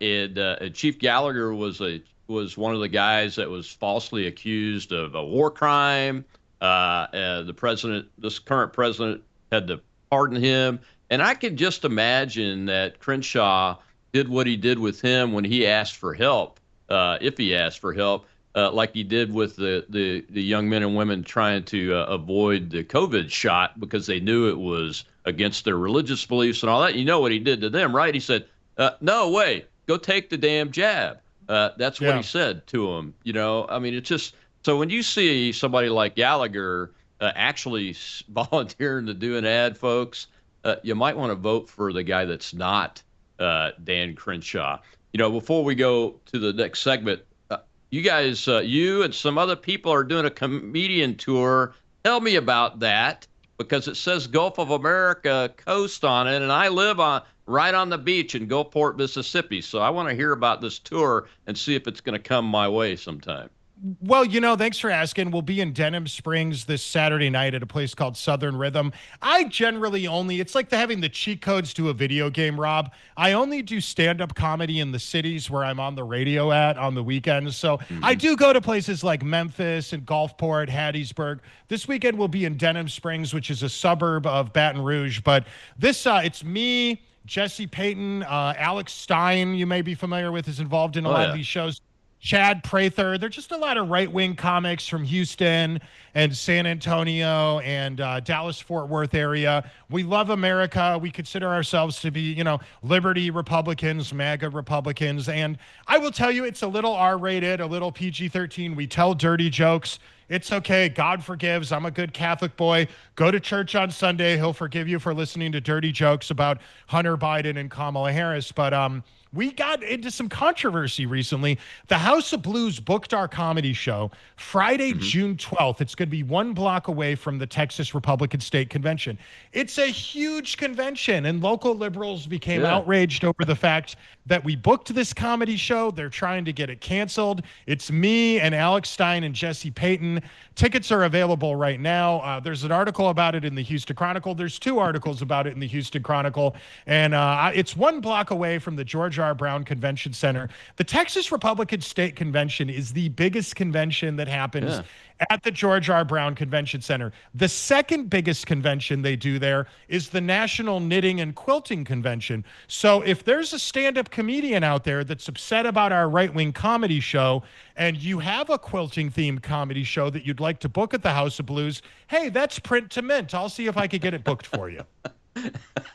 And Chief Gallagher was one of the guys that was falsely accused of a war crime. This current president, had to pardon him. And I could just imagine that Crenshaw did what he did with him when he asked for help, if he asked for help, like he did with the young men and women trying to avoid the COVID shot because they knew it was against their religious beliefs and all that. You know what he did to them, right? He said, no way, go take the damn jab. That's what he said to him. I mean, it's just, so when you see somebody like Gallagher actually volunteering to do an ad, folks, you might want to vote for the guy that's not Dan Crenshaw. Before we go to the next segment, you guys, you and some other people are doing a comedian tour. Tell me about that, because it says Gulf of America coast on it, and I live right on the beach in Gulfport, Mississippi. So I want to hear about this tour and see if it's going to come my way sometime. Well, thanks for asking. We'll be in Denham Springs this Saturday night at a place called Southern Rhythm. I generally it's like having the cheat codes to a video game, Rob. I only do stand-up comedy in the cities where I'm on the radio on the weekends. So I do go to places like Memphis and Gulfport, Hattiesburg. This weekend we'll be in Denham Springs, which is a suburb of Baton Rouge. But this, it's me, Jesse Payton, Alex Stein, you may be familiar with, is involved in a lot of these shows. Chad Prather. There's just a lot of right-wing comics from Houston and San Antonio and Dallas-Fort Worth area. We love America. We consider ourselves to be, liberty Republicans, MAGA Republicans. And I will tell you, it's a little R-rated, a little PG-13. We tell dirty jokes. It's okay. God forgives. I'm a good Catholic boy. Go to church on Sunday. He'll forgive you for listening to dirty jokes about Hunter Biden and Kamala Harris. But we got into some controversy recently. The House of Blues booked our comedy show Friday, June 12th. It's going to be 1 block away from the Texas Republican State Convention. It's a huge convention, and local liberals became outraged over the fact that we booked this comedy show. They're trying to get it canceled. It's me and Alex Stein and Jesse Payton. Tickets are available right now. There's an article about it in the Houston Chronicle. There's 2 articles about it in the Houston Chronicle. And it's 1 block away from the George R. Brown Convention Center. The Texas Republican State Convention is the biggest convention that happens at the George R. Brown Convention Center. The second biggest convention they do there is the National Knitting and Quilting Convention. So if there's a stand-up comedian out there that's upset about our right-wing comedy show and you have a quilting-themed comedy show that you'd like to book at the House of Blues, hey, that's print to mint. I'll see if I could get it booked for you.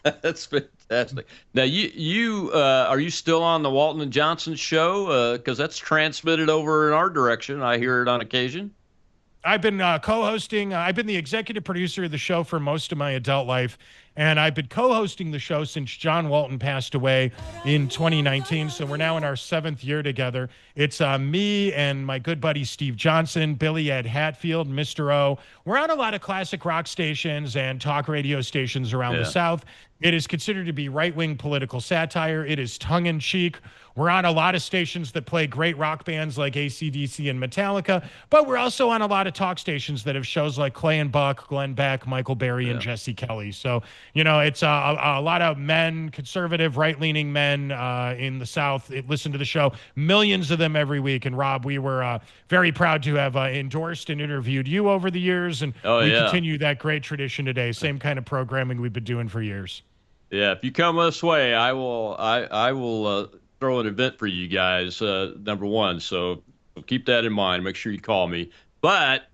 That's fantastic. Now, you are you still on the Walton and Johnson show? Because that's transmitted over in our direction. I hear it on occasion. I've been co-hosting. I've been the executive producer of the show for most of my adult life, and I've been co-hosting the show since John Walton passed away in 2019. So we're now in our 7th year together. It's me and my good buddy Steve Johnson, Billy Ed Hatfield, Mr. O. We're on a lot of classic rock stations and talk radio stations around the South. It is considered to be right-wing political satire. It is tongue-in-cheek. We're on a lot of stations that play great rock bands like AC/DC and Metallica, but we're also on a lot of talk stations that have shows like Clay and Buck, Glenn Beck, Michael Berry, and Jesse Kelly. So, it's a lot of men, conservative, right-leaning men in the South listen to the show. Millions of them every week. And Rob, we were very proud to have endorsed and interviewed you over the years, and we continue that great tradition today. Same kind of programming we've been doing for years. Yeah, if you come this way, I will throw an event for you guys, number one. So keep that in mind. Make sure you call me. But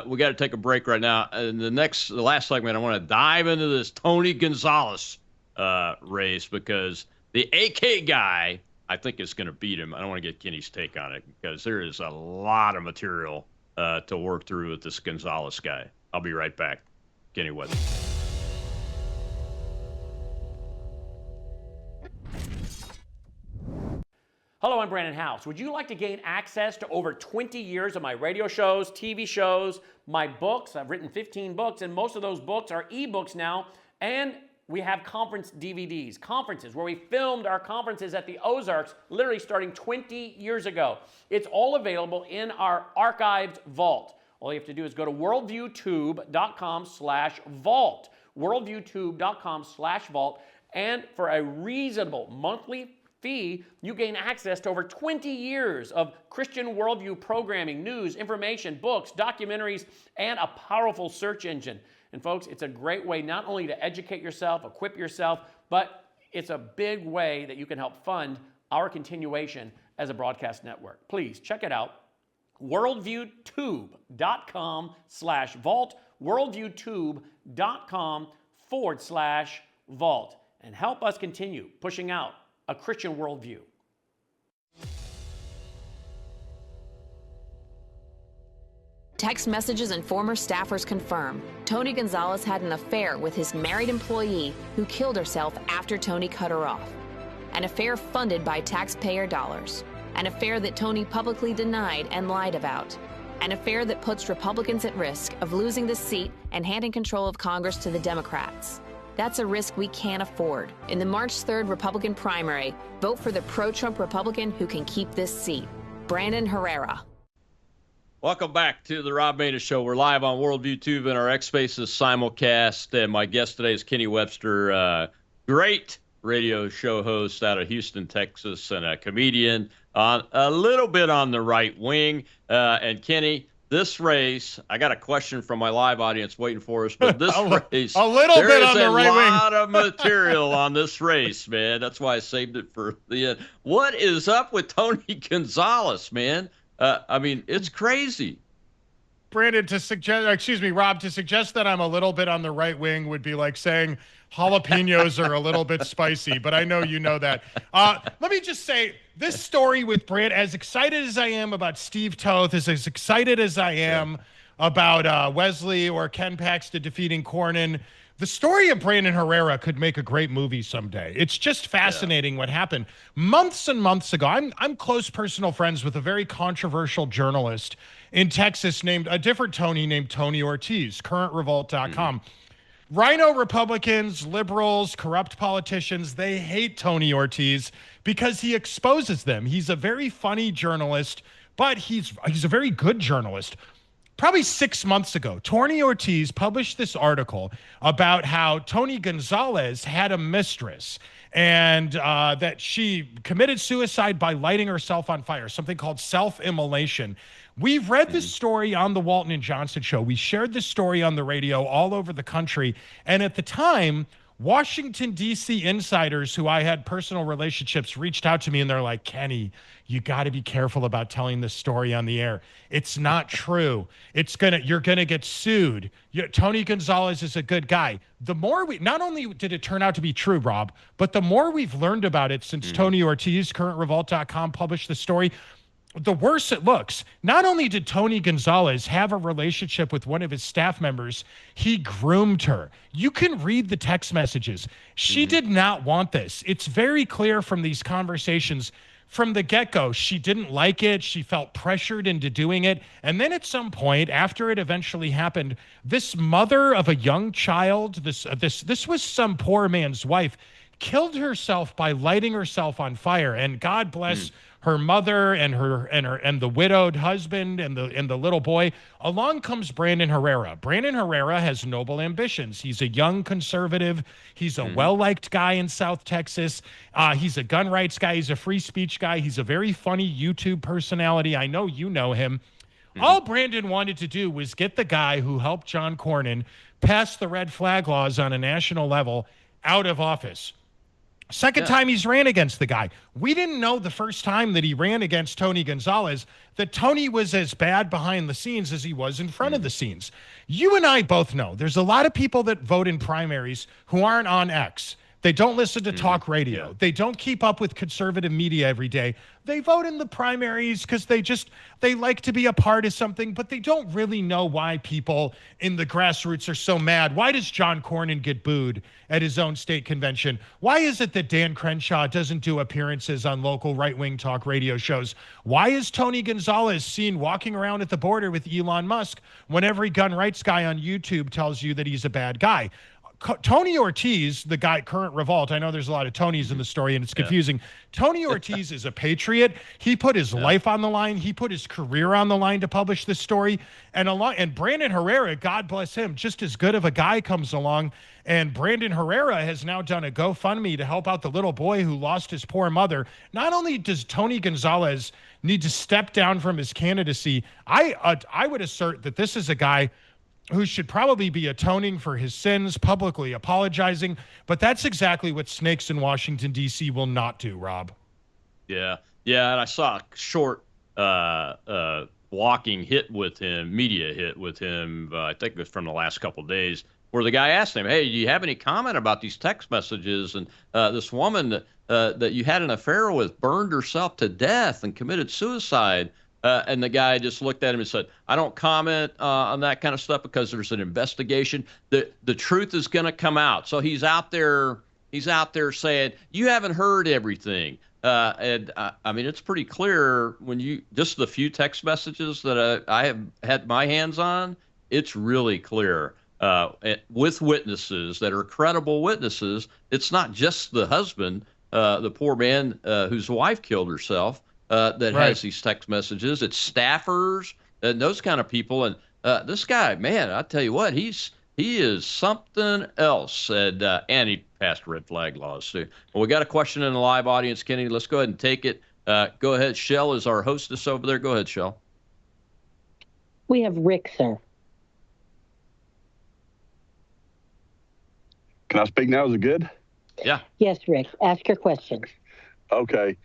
we got to take a break right now. And the last segment, I want to dive into this Tony Gonzales race, because the AK guy, I think, is going to beat him. I don't want to get Kenny's take on it, because there is a lot of material to work through with this Gonzales guy. I'll be right back. Kenny Webster. Hello, I'm Brandon House. Would you like to gain access to over 20 years of my radio shows, TV shows, my books? I've written 15 books, and most of those books are ebooks now. And we have conference DVDs, conferences where we filmed our conferences at the Ozarks, literally starting 20 years ago. It's all available in our archived vault. All you have to do is go to worldviewtube.com/vault, worldviewtube.com/vault, and for a reasonable monthly fee, you gain access to over 20 years of Christian worldview programming, news, information, books, documentaries, and a powerful search engine. And folks, it's a great way not only to educate yourself, equip yourself, but it's a big way that you can help fund our continuation as a broadcast network. Please check it out. worldviewtube.com/vault, worldviewtube.com/vault, and help us continue pushing out a Christian worldview. Text messages and former staffers confirm Tony Gonzales had an affair with his married employee who killed herself after Tony cut her off. An affair funded by taxpayer dollars. An affair that Tony publicly denied and lied about. An affair that puts Republicans at risk of losing the seat and handing control of Congress to the Democrats. That's a risk we can't afford. In the March 3rd Republican primary, vote for the pro-Trump Republican who can keep this seat. Brandon Herrera. Welcome back to the Rob Maness Show. We're live on Worldview Tube and our X Spaces simulcast. And my guest today is Kenny Webster, great radio show host out of Houston, Texas, and a comedian, on a little bit on the right wing. And Kenny, this race, I got a question from my live audience waiting for us, but this race, a little bit on the right wing. There is a lot of material on this race, man. That's why I saved it for the end. What is up with Tony Gonzales, man? I mean, it's crazy. Brandon, Rob, to suggest that I'm a little bit on the right wing would be like saying jalapenos are a little bit spicy, but I know you know that. Let me just say, this story with Brand, as excited as I am about Steve Toth, as excited as I am about Wesley or Ken Paxton defeating Cornyn, the story of Brandon Herrera could make a great movie someday. It's just fascinating what happened. Months and months ago, I'm close personal friends with a very controversial journalist in Texas named a different Tony named Tony Ortiz, currentrevolt.com. Rhino Republicans, liberals, corrupt politicians, they hate Tony Ortiz because he exposes them. He's a very funny journalist, but he's a very good journalist. Probably 6 months ago, Tony Ortiz published this article about how Tony Gonzales had a mistress and that she committed suicide by lighting herself on fire, something called self-immolation. We've read this story on the Walton and Johnson show. We shared this story on the radio all over the country. And at the time, Washington, D.C. insiders who I had personal relationships reached out to me and they're like, Kenny, you got to be careful about telling this story on the air. It's not true. You're going to get sued. Tony Gonzales is a good guy. The more not only did it turn out to be true, Rob, but the more we've learned about it since Tony Ortiz, currentrevolt.com, published the story, the worse it looks. Not only did Tony Gonzales have a relationship with one of his staff members, he groomed her. You can read the text messages. She did not want this. It's very clear from these conversations from the get-go. She didn't like it. She felt pressured into doing it. And then at some point, after it eventually happened, this mother of a young child, this was some poor man's wife, killed herself by lighting herself on fire. And God bless her mother and the widowed husband and the little boy. Along comes Brandon Herrera. Brandon Herrera has noble ambitions. He's a young conservative. He's a well-liked guy in South Texas. He's a gun rights guy. He's a free speech guy. He's a very funny YouTube personality. I know you know him. All Brandon wanted to do was get the guy who helped John Cornyn pass the red flag laws on a national level out of office. Second time he's ran against the guy. We didn't know the first time that he ran against Tony Gonzales that Tony was as bad behind the scenes as he was in front of the scenes. You and I both know there's a lot of people that vote in primaries who aren't on X. They don't listen to talk radio. They don't keep up with conservative media every day. They vote in the primaries because they like to be a part of something, but they don't really know why people in the grassroots are so mad. Why does John Cornyn get booed at his own state convention? Why is it that Dan Crenshaw doesn't do appearances on local right-wing talk radio shows? Why is Tony Gonzales seen walking around at the border with Elon Musk when every gun rights guy on YouTube tells you that he's a bad guy? Tony Ortiz, the guy, Current Revolt, I know there's a lot of Tonys in the story and it's confusing. Tony Ortiz is a patriot. He put his life on the line. He put his career on the line to publish this story. And Brandon Herrera, God bless him, just as good of a guy comes along. And Brandon Herrera has now done a GoFundMe to help out the little boy who lost his poor mother. Not only does Tony Gonzales need to step down from his candidacy, I would assert that this is a guy who should probably be atoning for his sins, publicly apologizing. But that's exactly what snakes in Washington, D.C. will not do, Rob. Yeah. Yeah, and I saw a short walking hit with him, media hit with him, I think it was from the last couple of days, where the guy asked him, hey, do you have any comment about these text messages? And this woman that you had an affair with burned herself to death and committed suicide. And the guy just looked at him and said, I don't comment on that kind of stuff because there's an investigation. The truth is going to come out. So he's out there saying, you haven't heard everything. And I mean, it's pretty clear when just the few text messages that I have had my hands on, it's really clear with witnesses that are credible witnesses. It's not just the husband, the poor man whose wife killed herself. That has these text messages. It's staffers and those kind of people. And this guy, man, I tell you what, he is something else. And he passed red flag laws too. Well, we got a question in the live audience, Kenny. Let's go ahead and take it. Go ahead. Shell is our hostess over there. Go ahead, Shell. We have Rick, sir. Can I speak now? Is it good? Yeah. Yes, Rick. Ask your question. Okay.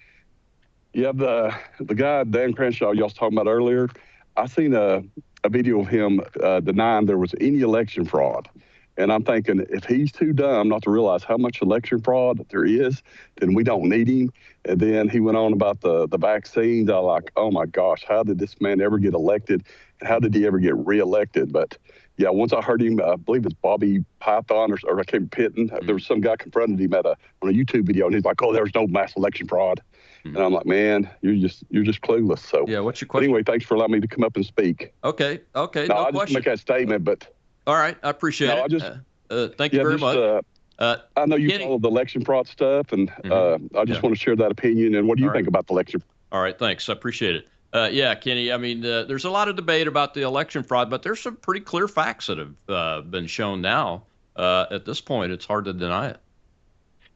You have the guy, Dan Crenshaw, y'all was talking about earlier. I seen a video of him denying there was any election fraud. And I'm thinking, if he's too dumb not to realize how much election fraud there is, then we don't need him. And then he went on about the vaccines. I like, oh my gosh, how did this man ever get elected? How did he ever get reelected? But yeah, once I heard him, I believe it's Bobby Python or I came Pitton. There was some guy confronted him on a YouTube video, and he's like, "Oh, there's no mass election fraud." And I'm like, "Man, you're just clueless." So yeah, what's your question? Anyway, thanks for allowing me to come up and speak. Okay, No, I question. just make that statement, but all right, I appreciate it. I just thank you very much. I know you Kenny. follow the election fraud stuff, and I just want to share that opinion. And what do you think about the election? All right, thanks. I appreciate it. Yeah, Kenny, I mean, there's a lot of debate about the election fraud, but there's some pretty clear facts that have been shown now. At this point, it's hard to deny it.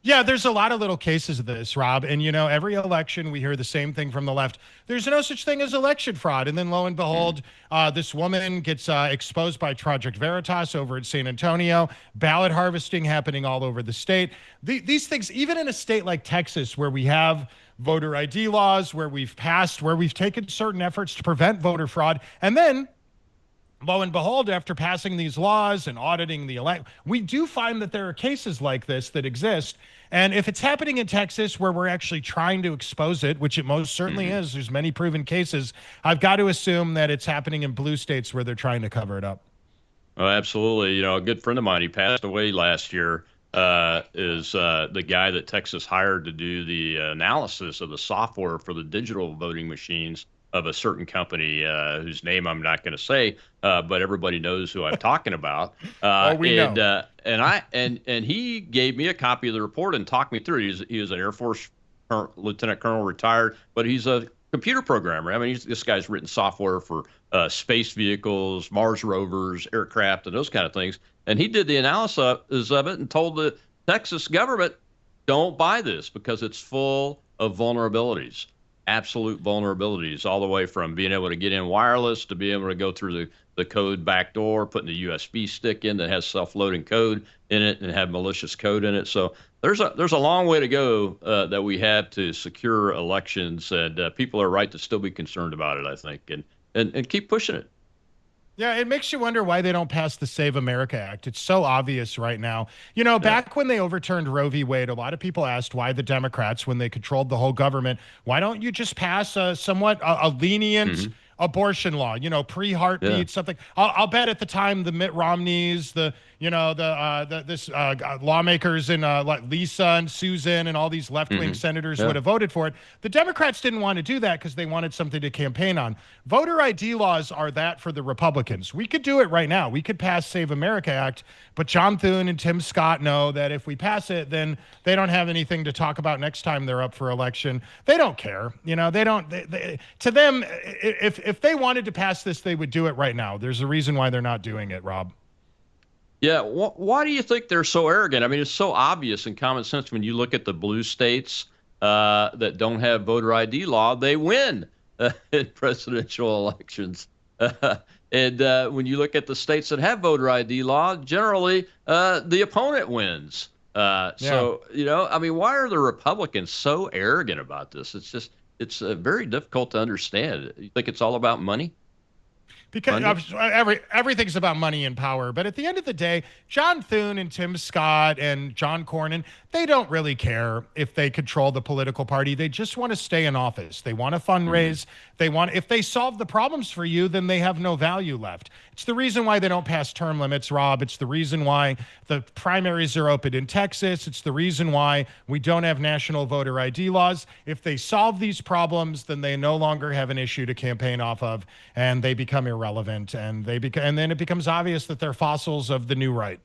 Yeah, there's a lot of little cases of this, Rob. And, every election we hear the same thing from the left. There's no such thing as election fraud. And then lo and behold, this woman gets exposed by Project Veritas over at San Antonio, ballot harvesting happening all over the state. These things, even in a state like Texas, where we have voter ID laws, where we've taken certain efforts to prevent voter fraud. And then, lo and behold, after passing these laws and auditing the election, we do find that there are cases like this that exist. And if it's happening in Texas where we're actually trying to expose it, which it most certainly is, there's many proven cases, I've got to assume that it's happening in blue states where they're trying to cover it up. Oh, absolutely. A good friend of mine, he passed away last year, is the guy that Texas hired to do the analysis of the software for the digital voting machines of a certain company whose name I'm not going to say, but everybody knows who I'm talking about. We know. And he gave me a copy of the report and talked me through it. He was an Air Force lieutenant colonel, retired, but he's a computer programmer. I mean, this guy's written software for space vehicles, Mars rovers, aircraft, and those kind of things. And he did the analysis of it and told the Texas government, don't buy this because it's full of vulnerabilities. Absolute vulnerabilities, all the way from being able to get in wireless to being able to go through the code backdoor, putting the USB stick in that has self-loading code in it and have malicious code in it. So there's a long way to go that we have to secure elections, and people are right to still be concerned about it, I think, and keep pushing it. Yeah, it makes you wonder why they don't pass the Save America Act. It's so obvious right now. Back when they overturned Roe v. Wade, a lot of people asked why the Democrats, when they controlled the whole government, why don't you just pass a lenient abortion law, pre-heartbeat, something. I'll bet at the time the Mitt Romneys, lawmakers in like Lisa and Susan and all these left-wing senators would have voted for it. The Democrats didn't want to do that because they wanted something to campaign on. Voter ID laws are that for the Republicans. We could do it right now. We could pass Save America Act, but John Thune and Tim Scott know that if we pass it, then they don't have anything to talk about next time they're up for election. They don't care. To them, if they wanted to pass this, they would do it right now. There's a reason why they're not doing it, Rob. Yeah, why do you think they're so arrogant? I mean, it's so obvious and common sense when you look at the blue states that don't have voter ID law, they win in presidential elections. And when you look at the states that have voter ID law, generally the opponent wins. So, I mean, why are the Republicans so arrogant about this? It's very difficult to understand. You think it's all about money? Because everything's about money and power. But at the end of the day, John Thune and Tim Scott and John Cornyn, they don't really care if they control the political party. They just want to stay in office. They want to fundraise. If they solve the problems for you, then they have no value left. It's the reason why they don't pass term limits, Rob. It's the reason why the primaries are open in Texas. It's the reason why we don't have national voter ID laws. If they solve these problems, then they no longer have an issue to campaign off of, and they become irrelevant, and then it becomes obvious that they're fossils of the new right.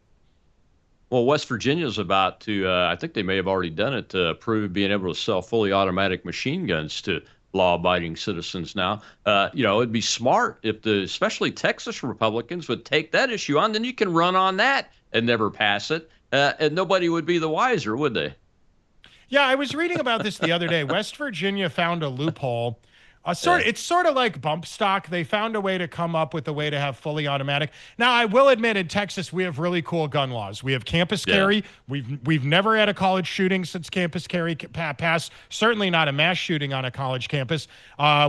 Well, West Virginia is about to, I think they may have already done it, to approve being able to sell fully automatic machine guns to law-abiding citizens now. It'd be smart if especially Texas Republicans would take that issue on, then you can run on that and never pass it, and nobody would be the wiser, would they? Yeah, I was reading about this the other day. West Virginia found a loophole It's sort of like bump stock. They found a way to come up with a way to have fully automatic. Now, I will admit, in Texas, we have really cool gun laws. We have campus carry. We've never had a college shooting since campus carry passed. Certainly not a mass shooting on a college campus.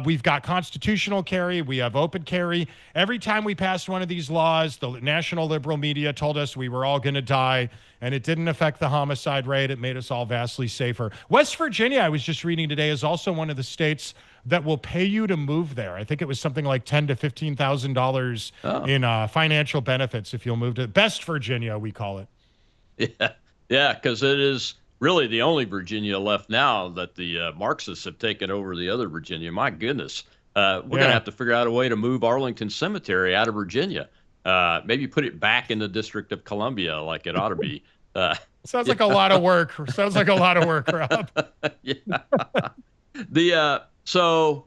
We've got constitutional carry. We have open carry. Every time we passed one of these laws, the national liberal media told us we were all going to die, and it didn't affect the homicide rate. It made us all vastly safer. West Virginia, I was just reading today, is also one of the states that will pay you to move there. I think it was something like $10,000 to $15,000 in financial benefits if you'll move to Best Virginia, we call it. Yeah, because it is really the only Virginia left now that the Marxists have taken over the other Virginia. My goodness. We're going to have to figure out a way to move Arlington Cemetery out of Virginia. Maybe put it back in the District of Columbia like it ought to be. Sounds like a lot of work. Sounds like a lot of work, Rob. So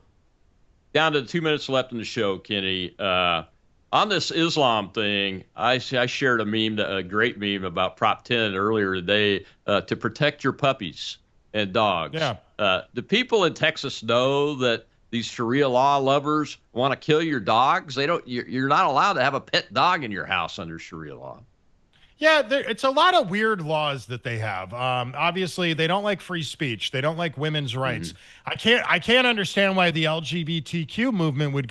down to 2 minutes left in the show, Kenny. On this Islam thing, I shared a meme, a great meme about Prop 10 earlier today, to protect your puppies and dogs. Yeah. Do people in Texas know that these Sharia law lovers want to kill your dogs? You're not allowed to have a pet dog in your house under Sharia law. Yeah, it's a lot of weird laws that they have. Obviously, they don't like free speech. They don't like women's rights. I can't understand why the LGBTQ movement would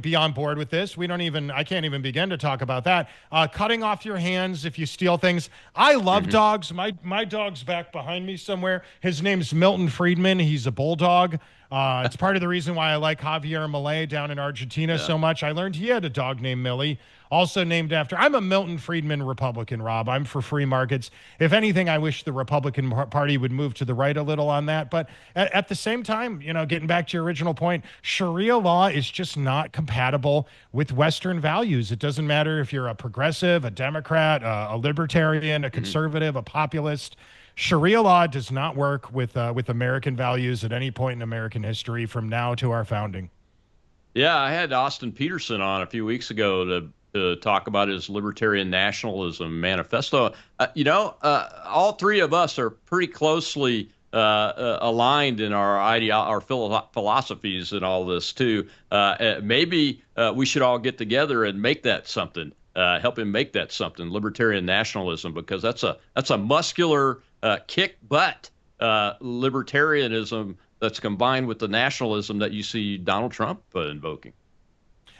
be on board with this. I can't even begin to talk about that. Cutting off your hands if you steal things. I love dogs. My dog's back behind me somewhere. His name's Milton Friedman. He's a bulldog. It's part of the reason why I like Javier Milei down in Argentina so much. I learned he had a dog named Millie, also named after. I'm a Milton Friedman Republican, Rob. I'm for free markets. If anything, I wish the Republican Party would move to the right a little on that. But at the same time, getting back to your original point, Sharia law is just not compatible with Western values. It doesn't matter if you're a progressive, a Democrat, a libertarian, a conservative, a populist. Sharia law does not work with American values at any point in American history from now to our founding. Yeah, I had Austin Peterson on a few weeks ago to talk about his libertarian nationalism manifesto. All three of us are pretty closely aligned in our philosophies and all this too. Maybe we should all get together and make that something. Help him make that something, libertarian nationalism, because that's a muscular kick butt libertarianism that's combined with the nationalism that you see Donald Trump invoking.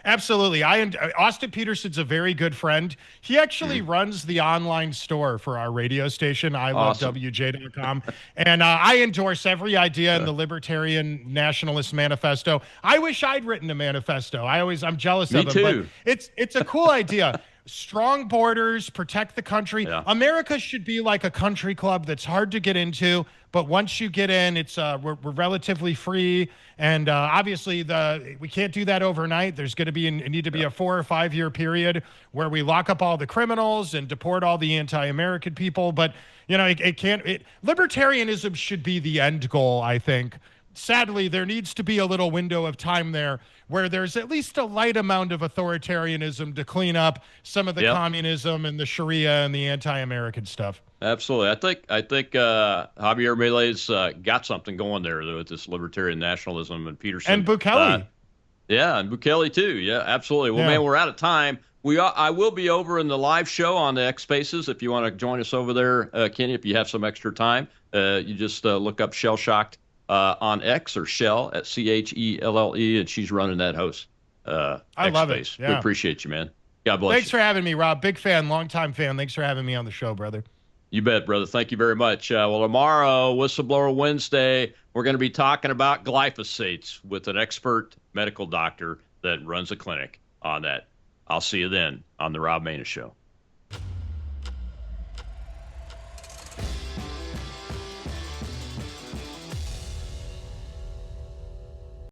Absolutely. Austin Peterson's a very good friend. He actually runs the online store for our radio station, ilovewj.com. And I endorse every idea in the Libertarian Nationalist Manifesto. I wish I'd written a manifesto. I'm jealous of him. But it's a cool idea. Strong borders, protect the country. Yeah. America should be like a country club that's hard to get into, but once you get in, it's we're relatively free. And obviously, we can't do that overnight. There's going to need to be a 4 or 5 year period where we lock up all the criminals and deport all the anti-American people. But libertarianism should be the end goal, I think. Sadly, there needs to be a little window of time there where there's at least a light amount of authoritarianism to clean up some of the communism and the Sharia and the anti-American stuff. Absolutely. I think Javier Milei's got something going there with this libertarian nationalism, and Peterson. And Bukele. And Bukele too. Yeah, absolutely. Well, man, we're out of time. I will be over in the live show on the X Spaces if you want to join us over there, Kenny, if you have some extra time. You just look up Shell Shocked on X or Shell at CHELLE, and she's running that host. I love it. Yeah. We appreciate you, man. God bless Thanks for having me, Rob. Big fan, longtime fan. Thanks for having me on the show, brother. You bet, brother. Thank you very much. Well, tomorrow, Whistleblower Wednesday, we're going to be talking about glyphosates with an expert medical doctor that runs a clinic on that. I'll see you then on The Rob Maness Show.